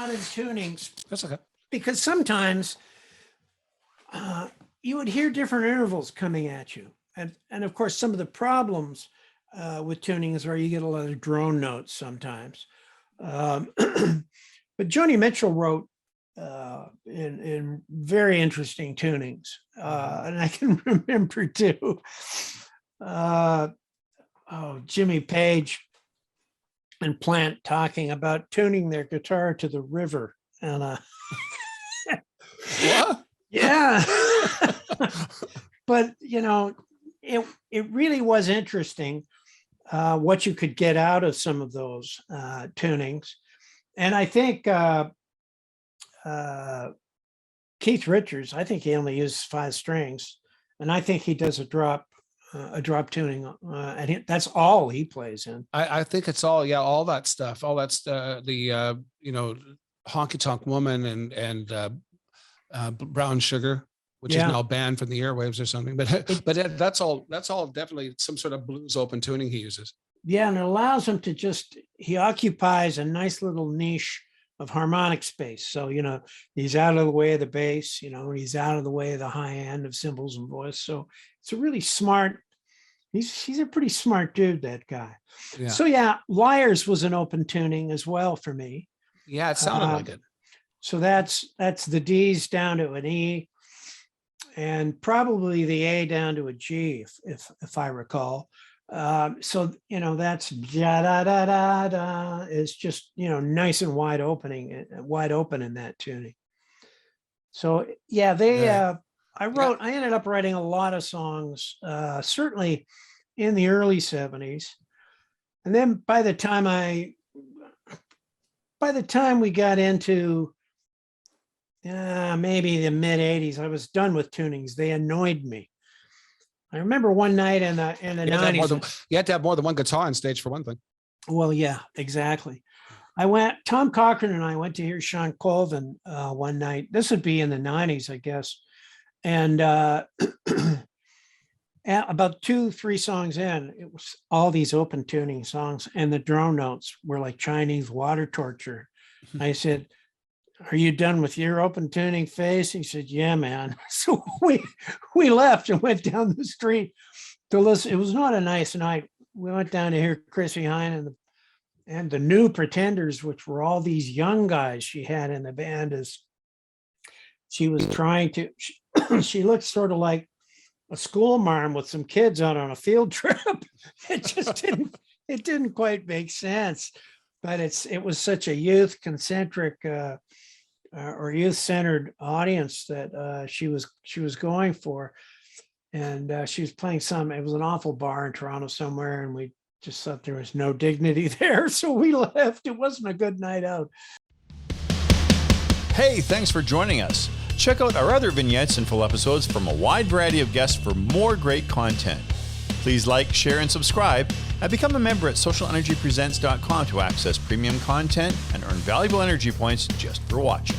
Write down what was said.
lot of tunings. That's okay. Because sometimes you would hear different intervals coming at you. And of course, some of the problems with tuning is where you get a lot of drone notes sometimes. But Joni Mitchell wrote in very interesting tunings. And I can remember too, Jimmy Page and Plant talking about tuning their guitar to the river. And What? yeah. But, it really was interesting what you could get out of some of those tunings. And I think Keith Richards, I think he only uses 5 strings, and I think he does a drop tuning, and that's all he plays in. I think it's all that stuff. All that's the Honky Tonk Woman and Brown Sugar, which is now banned from the airwaves or something. But that's all definitely some sort of blues open tuning he uses. Yeah, and it allows him to he occupies a nice little niche of harmonic space. So, he's out of the way of the bass, he's out of the way of the high end of cymbals and voice. So it's a really smart, he's a pretty smart dude, that guy. Yeah. So yeah, Liars was an open tuning as well for me. Yeah, it sounded like it. So that's the D's down to an E, and probably the A down to a G, if I recall. So that's da da da da da is just nice and wide open in that tuning. So yeah, I ended up writing a lot of songs, certainly in the early 70s, and then by the time we got into maybe the mid 80s, I was done with tunings. They annoyed me. I remember one night in the 90s. You had to have more than one guitar on stage for one thing. Well, yeah, exactly. Tom Cochran and I went to hear Sean Colvin one night. This would be in the 90s, I guess. And about 2-3 songs in, it was all these open tuning songs, and the drone notes were like Chinese water torture. I said, "Are you done with your open tuning phase?" He said, "Yeah, man." So we left and went down the street to listen. It was not a nice night. We went down to hear Chrissy Hine and the New Pretenders, which were all these young guys she had in the band. As she was trying to, she looked sort of like a school marm with some kids out on a field trip. It just didn't quite make sense. But it was such a youth-concentric or youth-centered audience that she was going for, and she was playing it was an awful bar in Toronto somewhere, and we just thought there was no dignity there, so we left. It wasn't a good night out. Hey, thanks for joining us. Check out our other vignettes and full episodes from a wide variety of guests for more great content. Please like, share, and subscribe, and become a member at socialenergypresents.com to access premium content and earn valuable energy points just for watching.